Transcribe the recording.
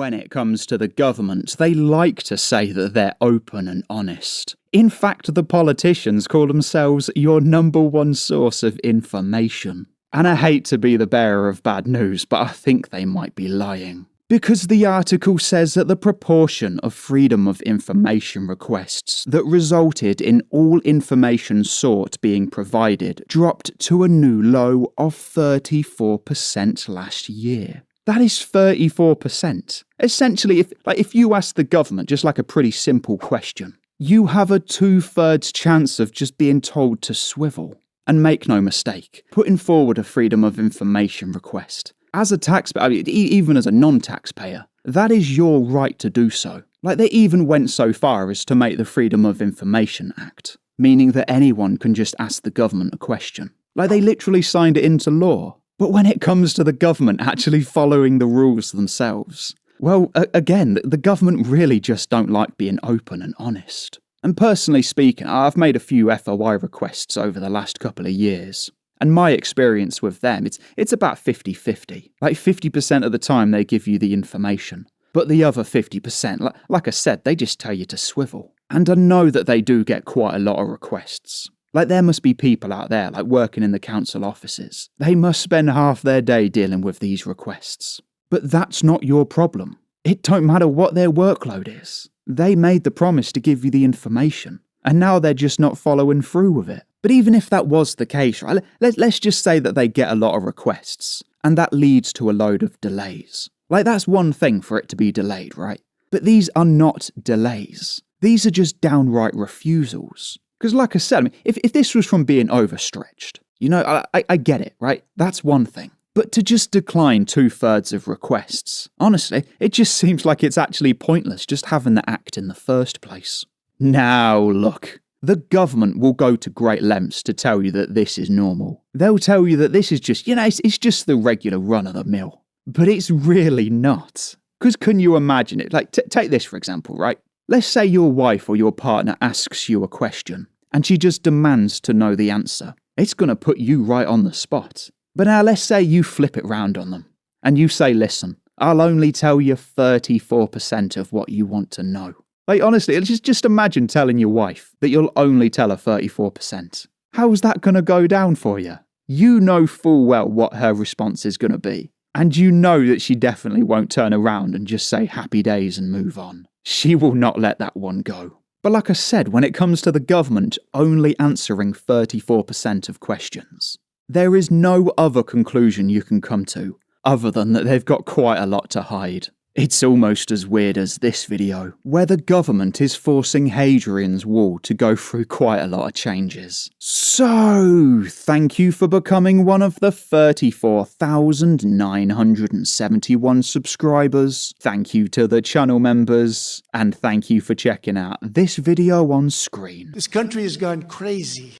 When it comes to the government, they like to say that they're open and honest. In fact, the politicians call themselves your #1 source of information. And I hate to be the bearer of bad news, but I think they might be lying. Because the article says that the proportion of freedom of information requests that resulted in all information sought being provided dropped to a new low of 34% last year. That is 34%. Essentially, if you ask the government just like a pretty simple question, you have a 2/3 chance of just being told to swivel. And make no mistake, putting forward a freedom of information request, as a taxpayer, even as a non-taxpayer, that is your right to do so. They even went so far as to make the Freedom of Information Act, meaning that anyone can just ask the government a question. They literally signed it into law. But when it comes to the government actually following the rules themselves, well, again, the government really just don't like being open and honest. And personally speaking, I've made a few FOI requests over the last couple of years. And my experience with them, it's about 50-50. 50% of the time they give you the information. But the other 50%, like I said, they just tell you to swivel. And I know that they do get quite a lot of requests. There must be people out there, working in the council offices. They must spend half their day dealing with these requests. But that's not your problem. It don't matter what their workload is. They made the promise to give you the information, and now they're just not following through with it. But even if that was the case, right, let's just say that they get a lot of requests, and that leads to a load of delays. That's one thing for it to be delayed, right? But these are not delays. These are just downright refusals. Because like I said, if this was from being overstretched, I get it, right? That's one thing. But to just decline 2/3 of requests, honestly, it just seems like it's actually pointless just having the act in the first place. Now look, the government will go to great lengths to tell you that this is normal. They'll tell you that this is just, it's just the regular run of the mill. But it's really not. Because can you imagine it? Take this for example, right? Let's say your wife or your partner asks you a question, and she just demands to know the answer. It's going to put you right on the spot. But now let's say you flip it round on them, and you say, listen, I'll only tell you 34% of what you want to know. Honestly, just imagine telling your wife that you'll only tell her 34%. How's that going to go down for you? You know full well what her response is going to be. And you know that she definitely won't turn around and just say happy days and move on. She will not let that one go. But like I said, when it comes to the government only answering 34% of questions, there is no other conclusion you can come to, other than that they've got quite a lot to hide. It's almost as weird as this video, where the government is forcing Hadrian's Wall to go through quite a lot of changes. So, thank you for becoming one of the 34,971 subscribers. Thank you to the channel members, and thank you for checking out this video on screen. This country has gone crazy.